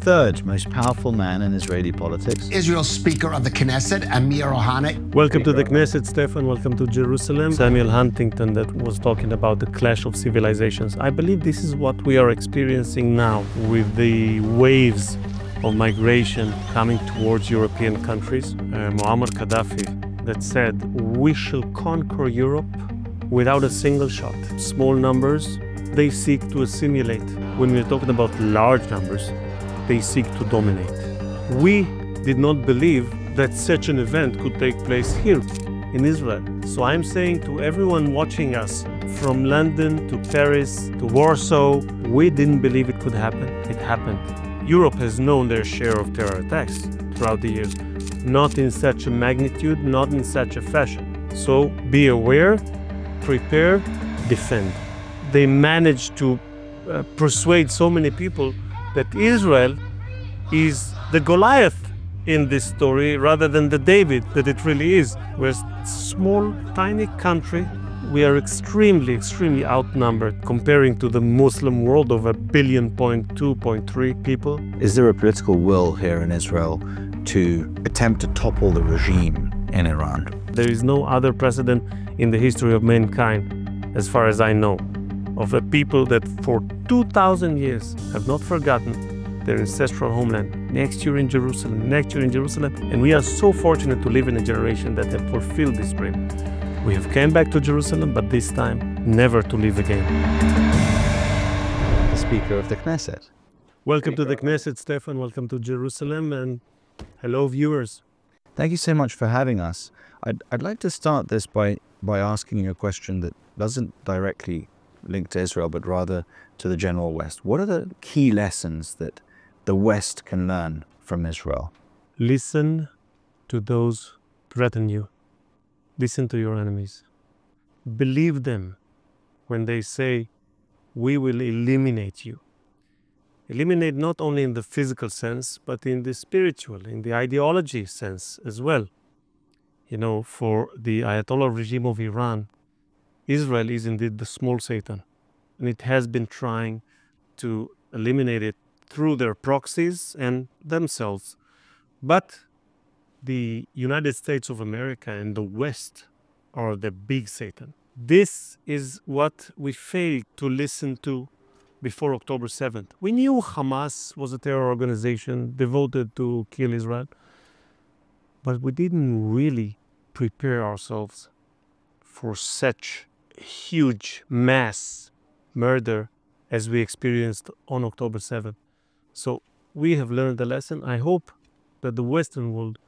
third most powerful man in Israeli politics. Israel's Speaker of the Knesset, Amir Ohana. Welcome to the Knesset, Stefan. Welcome to Jerusalem. Samuel Huntington that was talking about the clash of civilizations. I believe this is what we are experiencing now with the waves of migration coming towards European countries. Muammar Gaddafi that said, we shall conquer Europe without a single shot. Small numbers, they seek to assimilate. When we're talking about large numbers, they seek to dominate. We did not believe that such an event could take place here in Israel. So I'm saying to everyone watching us, from London to Paris to Warsaw, we didn't believe it could happen. It happened. Europe has known their share of terror attacks throughout the years. Not in such a magnitude, not in such a fashion. So be aware, prepare, defend. They managed to persuade so many people that Israel is the Goliath in this story rather than the David that it really is. We're a small, tiny country. We are extremely outnumbered comparing to the Muslim world of 1.2 billion people. Is there a political will here in Israel to attempt to topple the regime in Iran? There is no other precedent in the history of mankind, as far as I know, of a people that for 2,000 years have not forgotten their ancestral homeland. Next year in Jerusalem, and we are so fortunate to live in a generation that have fulfilled this dream. We have come back to Jerusalem, but this time, never to leave again. The Speaker of the Knesset. Welcome to the Knesset, Stefan. Welcome to Jerusalem, and hello, viewers. Thank you so much for having us. I'd like to start this by asking you a question that doesn't directly link to Israel, but rather to the general West. What are the key lessons that the West can learn from Israel? Listen to those who threaten you. Listen to your enemies. Believe them when they say, we will eliminate you. Eliminate not only in the physical sense, but in the spiritual, in the ideology sense as well. You know, for the Ayatollah regime of Iran, Israel is indeed the small Satan, and it has been trying to eliminate it through their proxies and themselves. But the United States of America and the West are the big Satan. This is what we failed to listen to before October 7th. We knew Hamas was a terror organization devoted to kill Israel, but we didn't really prepare ourselves for such huge mass murder as we experienced on October 7th. So we have learned the lesson. I hope that the Western world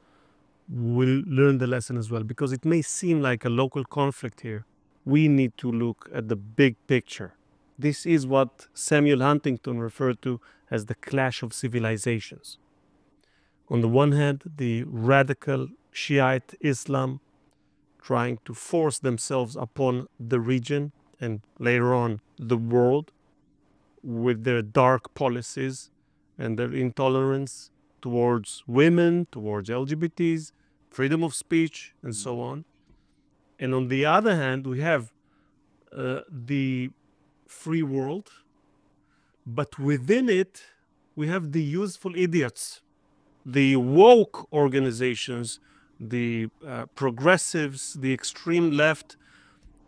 will learn the lesson as well, because it may seem like a local conflict here. We need to look at the big picture. This is what Samuel Huntington referred to as the clash of civilizations. On the one hand, the radical Shiite Islam trying to force themselves upon the region and later on the world with their dark policies and their intolerance towards women, towards LGBTs, freedom of speech, and so on. And on the other hand, we have the free world, but within it, we have the useful idiots, the woke organizations, the progressives, the extreme left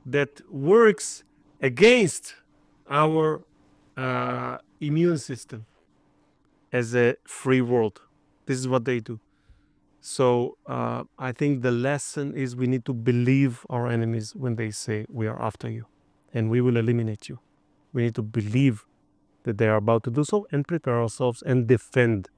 that works against our immune system as a free world. This is what they do. So I think the lesson is we need to believe our enemies when they say we are after you and we will eliminate you. We need to believe that they are about to do so and prepare ourselves and defend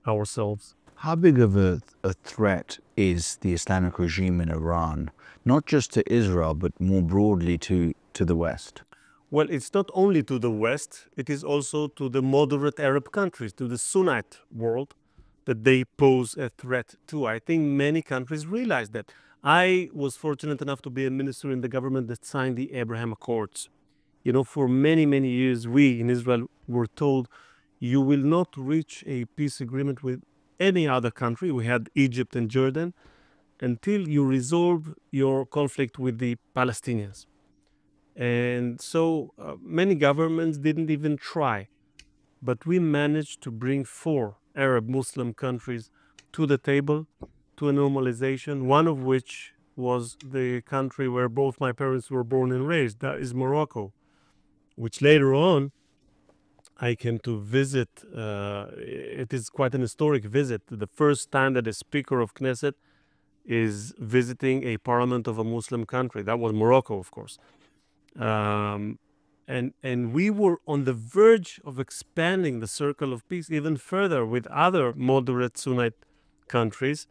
ourselves. How big of a threat is the Islamic regime in Iran, not just to Israel, but more broadly to the West? Well, it's not only to the West, it is also to the moderate Arab countries, to the Sunnite world, that they pose a threat to. I think many countries realize that. I was fortunate enough to be a minister in the government that signed the Abraham Accords. You know, for many years, we in Israel were told, you will not reach a peace agreement with any other country. We had Egypt and Jordan until you resolve your conflict with the Palestinians. And so many governments didn't even try. But we managed to bring 4 Arab Muslim countries to the table, to a normalization, one of which was the country where both my parents were born and raised, that is Morocco, which later on I came to visit. It is quite an historic visit. The first time that a speaker of Knesset is visiting a parliament of a Muslim country. That was Morocco, of course. And we were on the verge of expanding the circle of peace even further with other moderate Sunnite countries.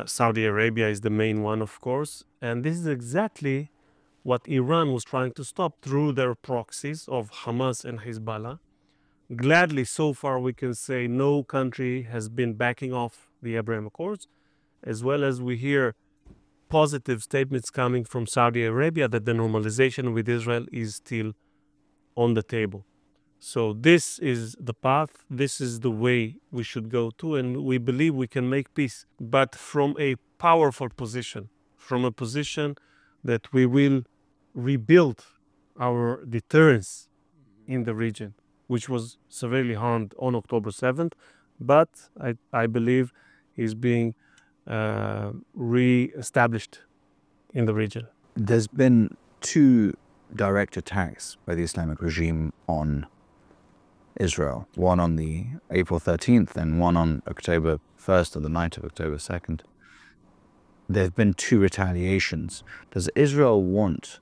Saudi Arabia is the main one, of course. And this is exactly what Iran was trying to stop through their proxies of Hamas and Hezbollah. Gladly, so far, we can say no country has been backing off the Abraham Accords, as well as we hear positive statements coming from Saudi Arabia that the normalization with Israel is still on the table. So this is the path, this is the way we should go to, and we believe we can make peace, but from a powerful position, from a position that we will rebuild our deterrence in the region, which was severely harmed on October 7th, but I believe is being re-established in the region. There's been two direct attacks by the Islamic regime on Israel, one on the April 13th and one on October 1st or the night of October 2nd. There have been two retaliations. Does Israel want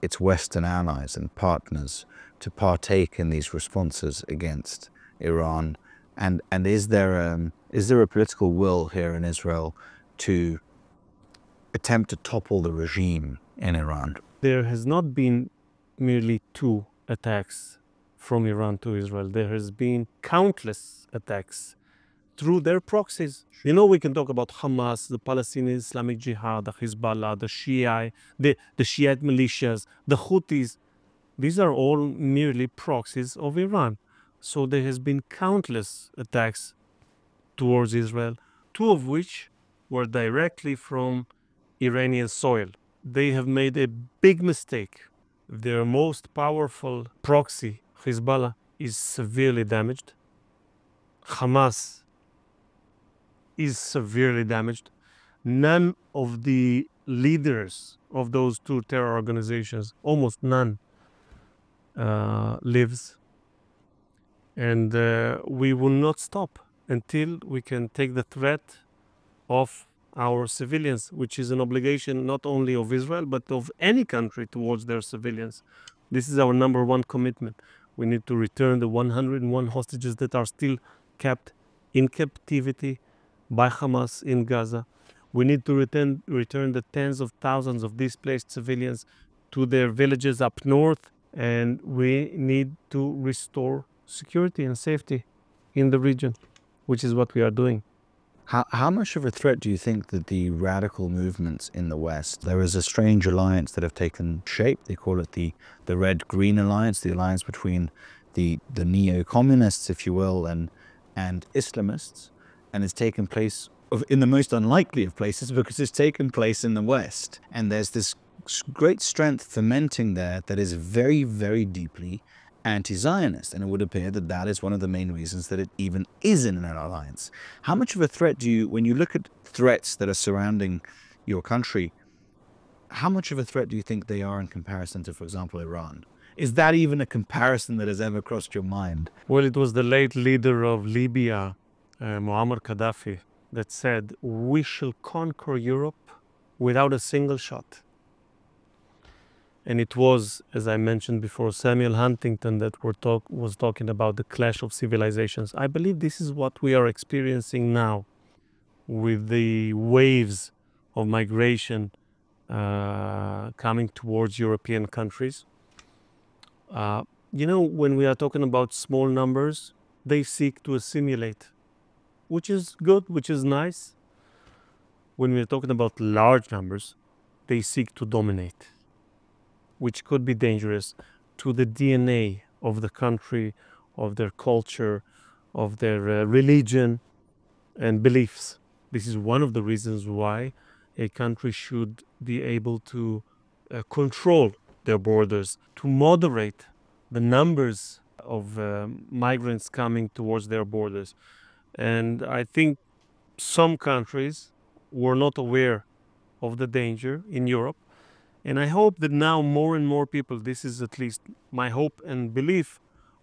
its Western allies and partners to partake in these responses against Iran? And is there a political will here in Israel to attempt to topple the regime in Iran? There has not been merely two attacks from Iran to Israel. There has been countless attacks through their proxies. You know, we can talk about Hamas, the Palestinian Islamic Jihad, the Hezbollah, the Shiite militias, the Houthis. These are all merely proxies of Iran. So there has been countless attacks towards Israel, two of which were directly from Iranian soil. They have made a big mistake. Their most powerful proxy, Hezbollah, is severely damaged. Hamas is severely damaged. None of the leaders of those two terror organizations, almost none, lives. And we will not stop until we can take the threat of our civilians, which is an obligation not only of Israel, but of any country towards their civilians. This is our number one commitment. We need to return the 101 hostages that are still kept in captivity by Hamas in Gaza. We need to return the tens of thousands of displaced civilians to their villages up north, and we need to restore security and safety in the region, which is what we are doing. How much of a threat do you think that the radical movements in the West, there is a strange alliance that have taken shape, they call it the Red-Green Alliance, the alliance between the neo-communists, if you will, and Islamists, and it's taken place in the most unlikely of places because it's taken place in the West. And there's this great strength fermenting there that is very, very deeply anti-Zionist, and it would appear that that is one of the main reasons that it even is in an alliance. How much of a threat do you, when you look at threats that are surrounding your country, how much of a threat do you think they are in comparison to, for example, Iran? Is that even a comparison that has ever crossed your mind? Well, it was the late leader of Libya, Muammar Gaddafi, that said, "We shall conquer Europe without a single shot." And it was, as I mentioned before, Samuel Huntington that was talking about the clash of civilizations. I believe this is what we are experiencing now with the waves of migration coming towards European countries. You know, when we are talking about small numbers, they seek to assimilate, which is good, which is nice. When we are talking about large numbers, they seek to dominate, which could be dangerous to the DNA of the country, of their culture, of their religion and beliefs. This is one of the reasons why a country should be able to control their borders, to moderate the numbers of migrants coming towards their borders. And I think some countries were not aware of the danger in Europe. And I hope that now more and more people, this is at least my hope and belief,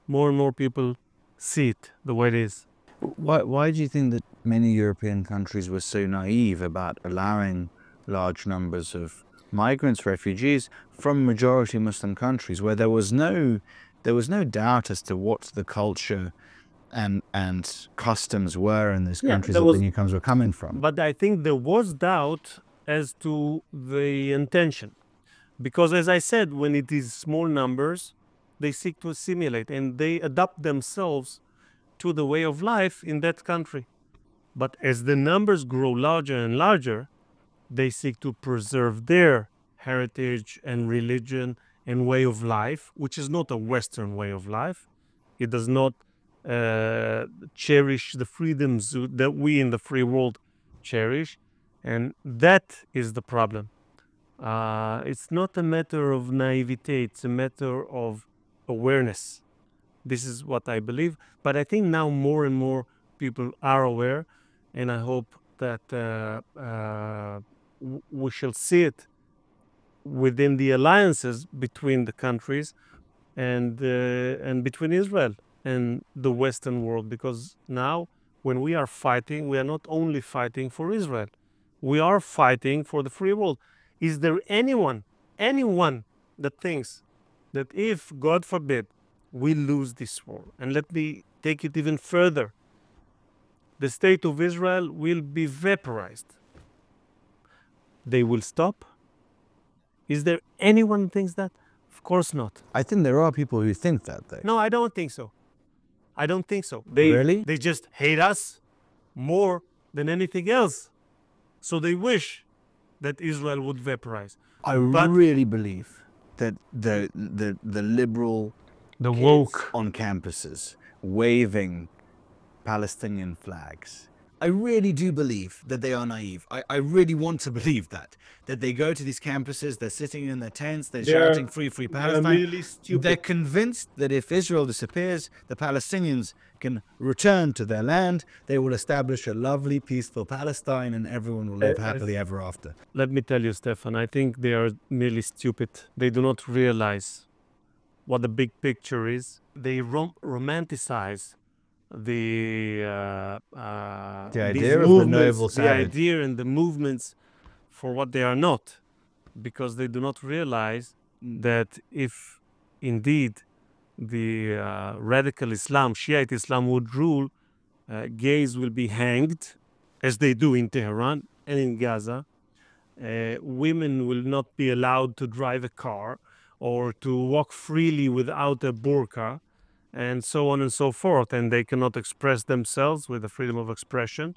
more and more people see it the way it is. Why do you think that many European countries were so naive about allowing large numbers of migrants, refugees from majority Muslim countries, where there was no doubt as to what the culture and customs were in these countries that the newcomers were coming from? But I think there was doubt as to the intention. Because as I said, when it is small numbers, they seek to assimilate and they adapt themselves to the way of life in that country. But as the numbers grow larger and larger, they seek to preserve their heritage and religion and way of life, which is not a Western way of life. It does not cherish the freedoms that we in the free world cherish. And that is the problem. It's not a matter of naivete, it's a matter of awareness. This is what I believe. But I think now more and more people are aware, and I hope that we shall see it within the alliances between the countries and between Israel and the Western world. Because now, when we are fighting, we are not only fighting for Israel, we are fighting for the free world. Is there anyone that thinks that if, God forbid, we lose this war, and let me take it even further, the state of Israel will be vaporized, they will stop? Is there anyone who thinks that? Of course not. I think there are people who think that, though. No, I don't think so. I don't think so. Really? They just hate us more than anything else. So they wish that Israel would vaporize. I really believe that the liberal, the woke on campuses waving Palestinian flags, I really do believe that they are naive. I really want to believe that they go to these campuses, they're sitting in their tents, they're shouting free Palestine. They're really stupid. They're convinced that if Israel disappears, the Palestinians can return to their land, they will establish a lovely, peaceful Palestine, and everyone will live happily ever after. Let me tell you, Stefan, I think they are merely stupid. They do not realize what the big picture is. They romanticize the idea of the noble savage, the idea and the movements for what they are not, because they do not realize that if indeed the radical Islam, Shiite Islam would rule, gays will be hanged, as they do in Tehran and in Gaza. Women will not be allowed to drive a car or to walk freely without a burqa, and so on and so forth, and they cannot express themselves with the freedom of expression.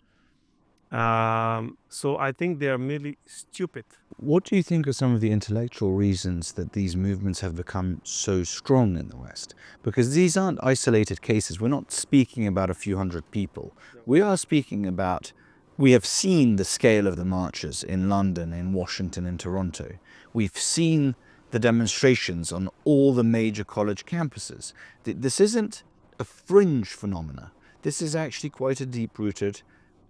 So I think they are merely stupid. What do you think are some of the intellectual reasons that these movements have become so strong in the West? Because these aren't isolated cases. We're not speaking about a few hundred people. We are speaking about, we have seen the scale of the marches in London, in Washington, in Toronto. We've seen the demonstrations on all the major college campuses. This isn't a fringe phenomena. This is actually quite a deep-rooted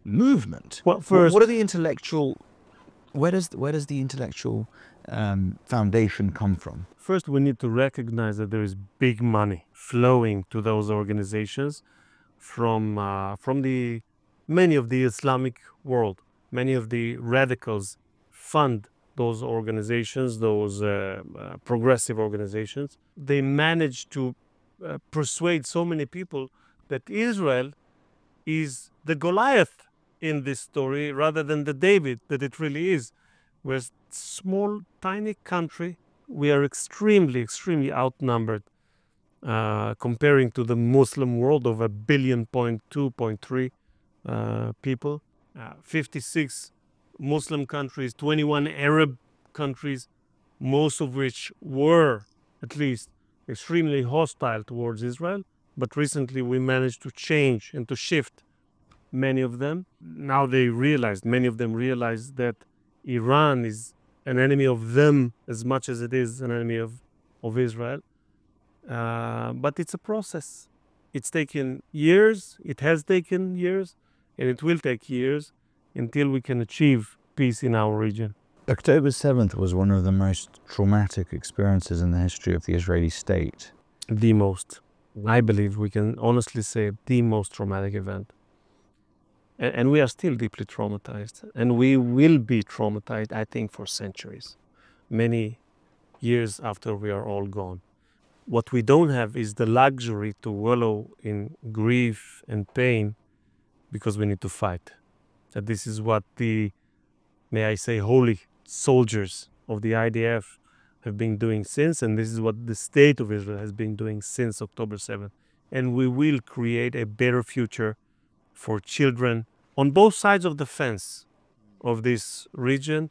movement. Well, first, what are the intellectual? Where does the intellectual foundation come from? First, we need to recognize that there is big money flowing to those organizations from the many of the Islamic world. Many of the radicals fund those organizations, those progressive organizations. They manage to persuade so many people that Israel is the Goliath in this story rather than the David that it really is. We're a small, tiny country. We are extremely, extremely outnumbered comparing to the Muslim world of 1.2 billion, 0.3 people. 56 Muslim countries, 21 Arab countries, most of which were at least extremely hostile towards Israel. But recently we managed to change and to shift many of them. Now many of them realize that Iran is an enemy of them as much as it is an enemy of Israel. But it's a process. It's taken years, it has taken years, and it will take years until we can achieve peace in our region. October 7th was one of the most traumatic experiences in the history of the Israeli state. The most, I believe we can honestly say, the most traumatic event. And we are still deeply traumatized. And we will be traumatized, I think, for centuries. Many years after we are all gone. What we don't have is the luxury to wallow in grief and pain because we need to fight. That this is what the, may I say, holy soldiers of the IDF have been doing since, and this is what the state of Israel has been doing since October 7th. And we will create a better future for children on both sides of the fence of this region,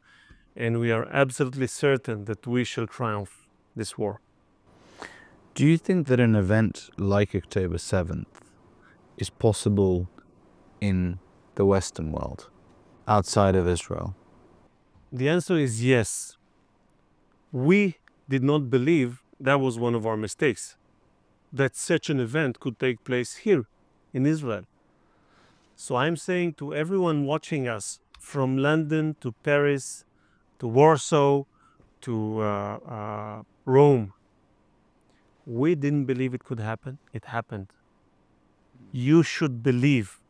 and we are absolutely certain that we shall triumph this war. Do you think that an event like October 7th is possible in the Western world, outside of Israel? The answer is yes. We did not believe that was one of our mistakes, that such an event could take place here in Israel. So I'm saying to everyone watching us, from London to Paris, to Warsaw, to Rome, we didn't believe it could happen. It happened. You should believe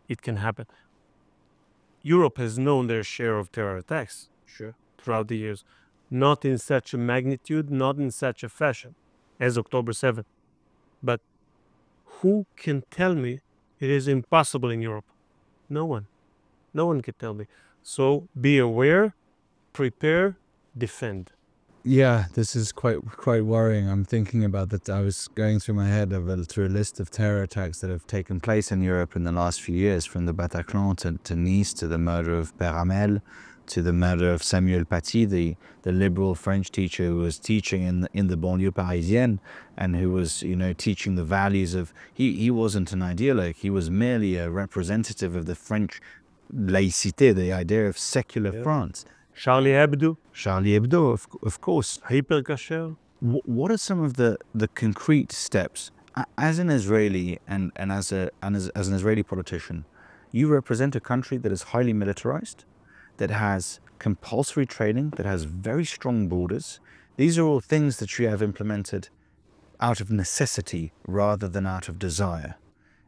it can happen. Europe has known their share of terror attacks throughout the years. Not in such a magnitude, not in such a fashion as October 7th. But who can tell me it is impossible in Europe? No one. No one can tell me. So be aware, prepare, defend. Yeah, this is quite worrying. I'm thinking about that. I was going through my head through a list of terror attacks that have taken place in Europe in the last few years, from the Bataclan to Nice, to the murder of Père Hamel, to the murder of Samuel Paty, the liberal French teacher who was teaching in the banlieue parisienne, and who was, teaching the values of, he wasn't an ideologue, he was merely a representative of the French laïcité, the idea of secular France. Charlie Hebdo, Of course. Hyper Kasher. What are some of the concrete steps, as an Israeli and as an Israeli politician? You represent a country that is highly militarized, that has compulsory training, that has very strong borders. These are all things that you have implemented out of necessity rather than out of desire.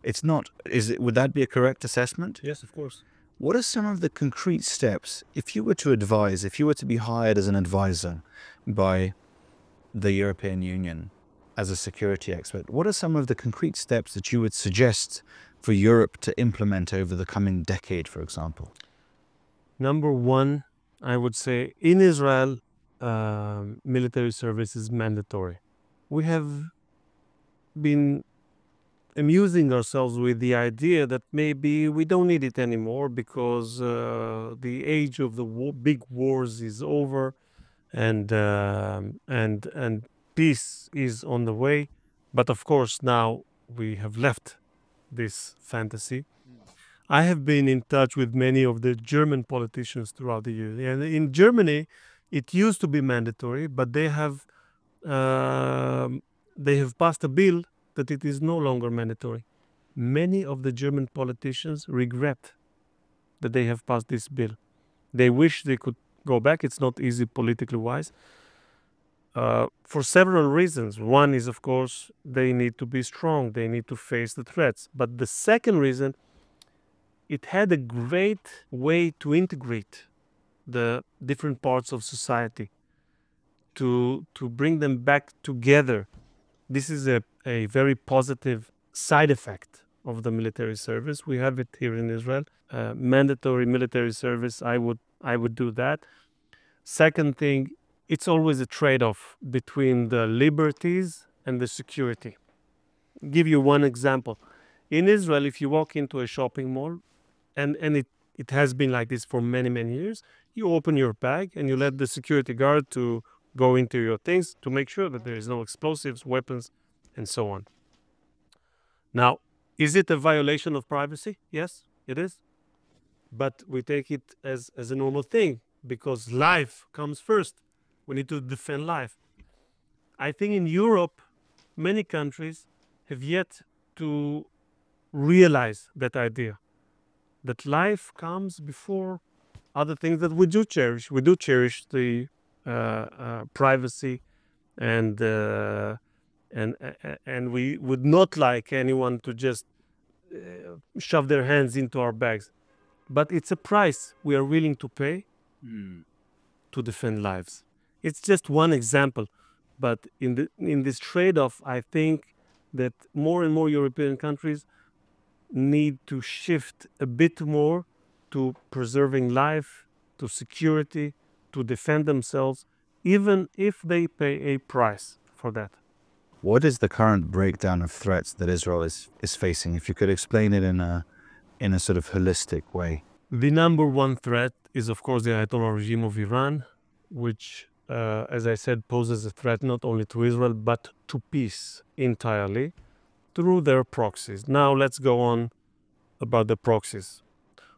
It's not, would that be a correct assessment? Yes, of course. What are some of the concrete steps, if you were to advise, if you were to be hired as an advisor by the European Union as a security expert, what are some of the concrete steps that you would suggest for Europe to implement over the coming decade, for example? Number one, I would say in Israel, military service is mandatory. We have been amusing ourselves with the idea that maybe we don't need it anymore because the age of the big wars is over, and peace is on the way. But of course, now we have left this fantasy. I have been in touch with many of the German politicians throughout the years. And in Germany, it used to be mandatory, but they have passed a bill that it is no longer mandatory. Many of the German politicians regret that they have passed this bill. They wish they could go back. It's not easy politically wise. For several reasons. One is, of course, they need to be strong. They need to face the threats. But the second reason, it had a great way to integrate the different parts of society, to bring them back together. This is a very positive side effect of the military service. We have it here in Israel. Mandatory military service, I would do that. Second thing, it's always a trade-off between the liberties and the security. I'll give you one example. In Israel, if you walk into a shopping mall, and it has been like this for many, many years, you open your bag and you let the security guard to go into your things to make sure that there is no explosives, weapons, and so on. Now, is it a violation of privacy? Yes, it is. But we take it as a normal thing because life comes first. We need to defend life. I think in Europe, many countries have yet to realize that idea, that life comes before other things that we do cherish. We do cherish the privacy, and we would not like anyone to just shove their hands into our bags. But it's a price we are willing to pay to defend lives. It's just one example. But in this trade-off, I think that more and more European countries need to shift a bit more to preserving life, to security, to defend themselves, even if they pay a price for that. What is the current breakdown of threats that Israel is facing? If you could explain it in a sort of holistic way. The number one threat is, of course, the Ayatollah regime of Iran, which, as I said, poses a threat not only to Israel, but to peace entirely through their proxies. Now, let's go on about the proxies.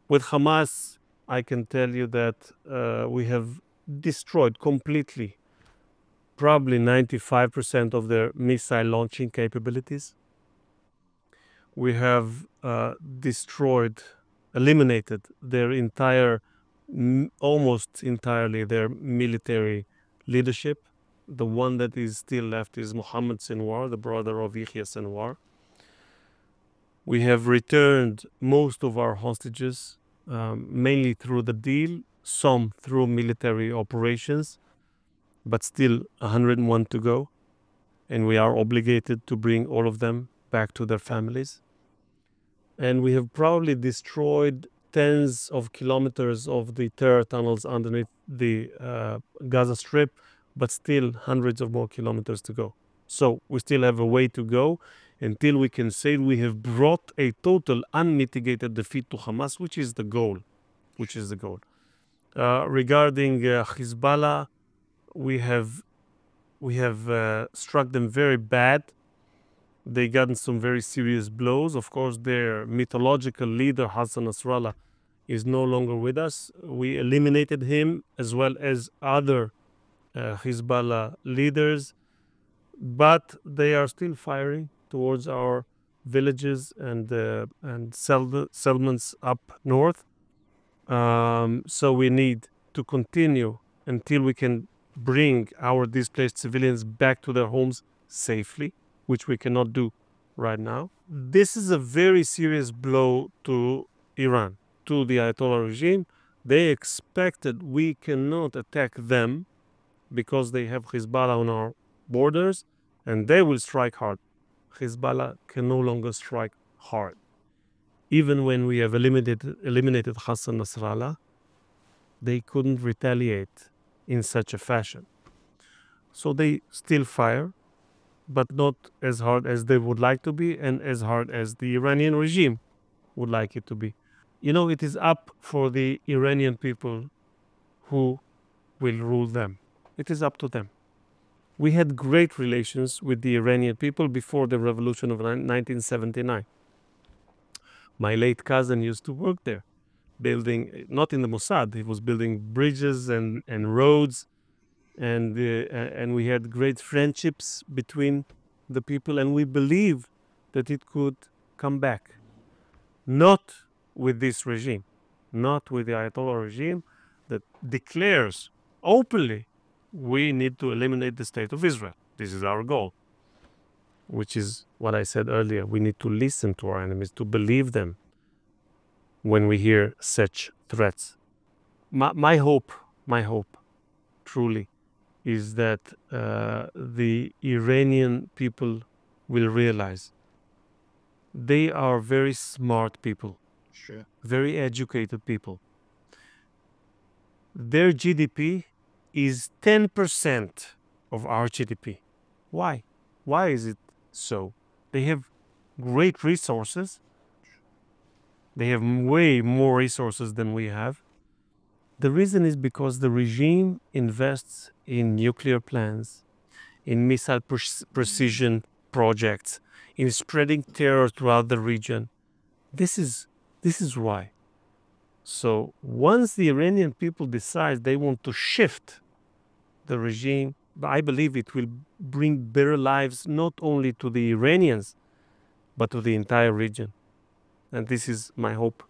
With Hamas, I can tell you that we have destroyed completely probably 95% of their missile launching capabilities. We have eliminated their almost entirely their military leadership. The one that is still left is Mohammed Sinwar, the brother of Yahya Sinwar. We have returned most of our hostages, mainly through the deal, some through military operations, but still 101 to go. And we are obligated to bring all of them back to their families. And we have probably destroyed tens of kilometers of the terror tunnels underneath the Gaza Strip, but still hundreds of more kilometers to go. So we still have a way to go until we can say we have brought a total unmitigated defeat to Hamas, which is the goal. Regarding Hezbollah, we have struck them very bad. They gotten some very serious blows. Of course, their mythological leader, Hassan Nasrallah, is no longer with us. We eliminated him as well as other Hezbollah leaders, but they are still firing towards our villages and settlements up north. So we need to continue until we can bring our displaced civilians back to their homes safely, which we cannot do right now. This is a very serious blow to Iran, to the Ayatollah regime. They expected we cannot attack them because they have Hezbollah on our borders, and they will strike hard. Hezbollah can no longer strike hard. Even when we have eliminated Hassan Nasrallah, they couldn't retaliate in such a fashion. So they still fire, but not as hard as they would like to be and as hard as the Iranian regime would like it to be. You know, it is up for the Iranian people who will rule them. It is up to them. We had great relations with the Iranian people before the revolution of 1979. My late cousin used to work there, building, not in the Mossad, he was building bridges and roads, and we had great friendships between the people, and we believe that it could come back. Not with this regime, not with the Ayatollah regime that declares openly we need to eliminate the state of Israel. This is our goal, which is what I said earlier. We need to listen to our enemies, to believe them when we hear such threats. My hope truly is that the Iranian people will realize they are very smart people, Sure. very educated people. Their GDP is 10% of our GDP. Why? Why is it so? They have great resources. They have way more resources than we have. The reason is because the regime invests in nuclear plants, in missile precision projects, in spreading terror throughout the region. This is why. So once the Iranian people decide they want to shift the regime, I believe it will bring better lives not only to the Iranians, but to the entire region. And this is my hope.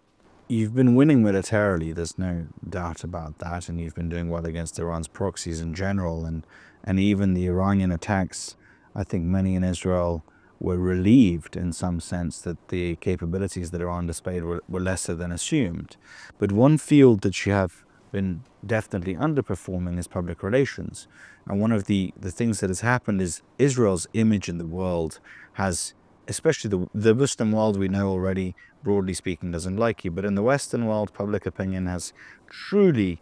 You've been winning militarily, there's no doubt about that, and you've been doing well against Iran's proxies in general, and even the Iranian attacks, I think many in Israel were relieved in some sense that the capabilities that Iran displayed were lesser than assumed. But one field that you have been definitely underperforming is public relations. And one of the things that has happened is Israel's image in the world has, especially the Muslim world we know already, broadly speaking, doesn't like you. But in the Western world, public opinion has truly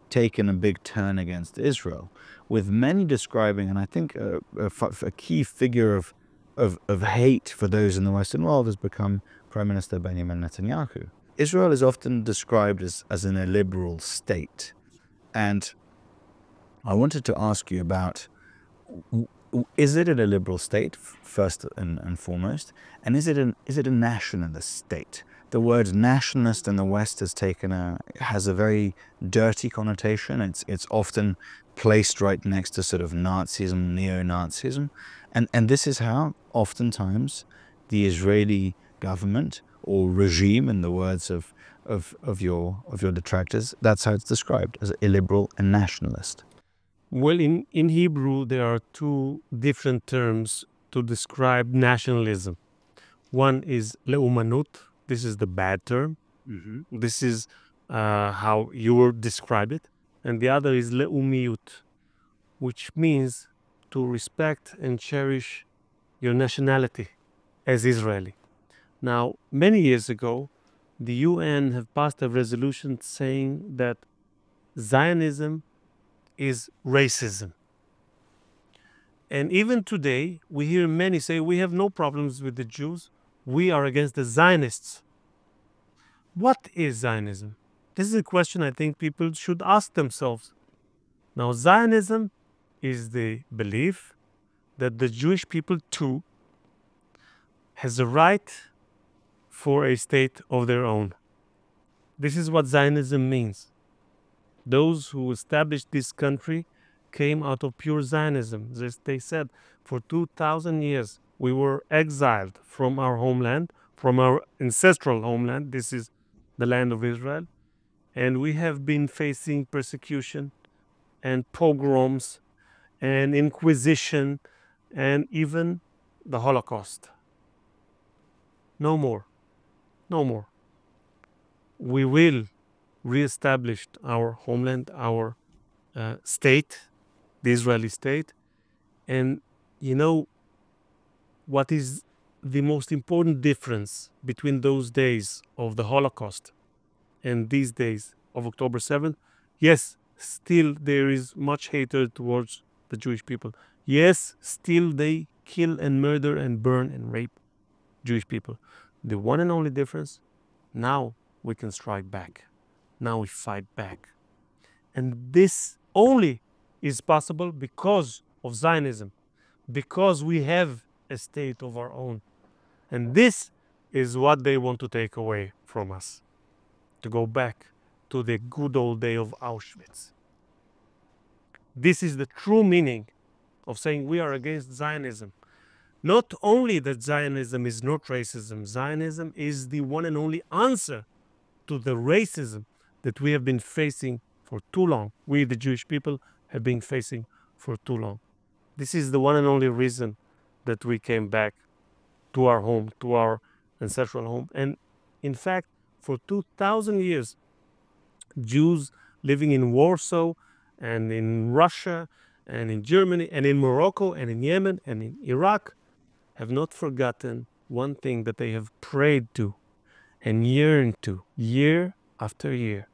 taken a big turn against Israel, with many describing, and I think a key figure of hate for those in the Western world has become Prime Minister Benjamin Netanyahu. Israel is often described as an illiberal state. And I wanted to ask you about, is it an illiberal state, first and foremost? And is it a nationalist state? The word nationalist in the West has a very dirty connotation. It's often placed right next to sort of Nazism, neo-Nazism. And this is how oftentimes the Israeli government or regime, in the words of your detractors, that's how it's described, as illiberal and nationalist. Well, in Hebrew, there are two different terms to describe nationalism. One is leumanut. This is the bad term. Mm-hmm. This is how you would describe it. And the other is leumiyut, which means to respect and cherish your nationality as Israeli. Now, many years ago, the UN have passed a resolution saying that Zionism is racism. And even today, we hear many say, we have no problems with the Jews. We are against the Zionists. What is Zionism? This is a question I think people should ask themselves. Now, Zionism is the belief that the Jewish people too has a right for a state of their own. This is what Zionism means. Those who established this country came out of pure Zionism. They said, for 2,000 years, we were exiled from our homeland, from our ancestral homeland. This is the land of Israel. And we have been facing persecution and pogroms and inquisition and even the Holocaust. No more. No more. We will reestablish our homeland, our state, the Israeli state. And you know what is the most important difference between those days of the Holocaust and these days of October 7th? Yes, still there is much hatred towards the Jewish people. Yes, still they kill and murder and burn and rape Jewish people. The one and only difference, now we can strike back. Now we fight back. And this only is possible because of Zionism, because we have a state of our own. And this is what they want to take away from us, to go back to the good old day of Auschwitz. This is the true meaning of saying we are against Zionism. Not only that Zionism is not racism, Zionism is the one and only answer to the racism that we have been facing for too long. We, the Jewish people, have been facing for too long. This is the one and only reason that we came back to our home, to our ancestral home. And in fact, for 2,000 years, Jews living in Warsaw and in Russia and in Germany and in Morocco and in Yemen and in Iraq have not forgotten one thing that they have prayed to and yearned to year after year.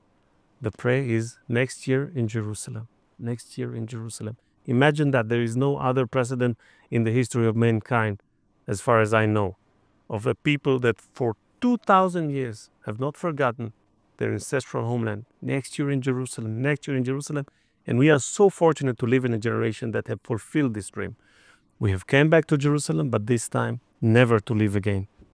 The prayer is next year in Jerusalem. Next year in Jerusalem. Imagine that there is no other precedent in the history of mankind, as far as I know, of a people that for 2,000 years have not forgotten their ancestral homeland. Next year in Jerusalem, next year in Jerusalem. And we are so fortunate to live in a generation that have fulfilled this dream. We have come back to Jerusalem, but this time never to live again.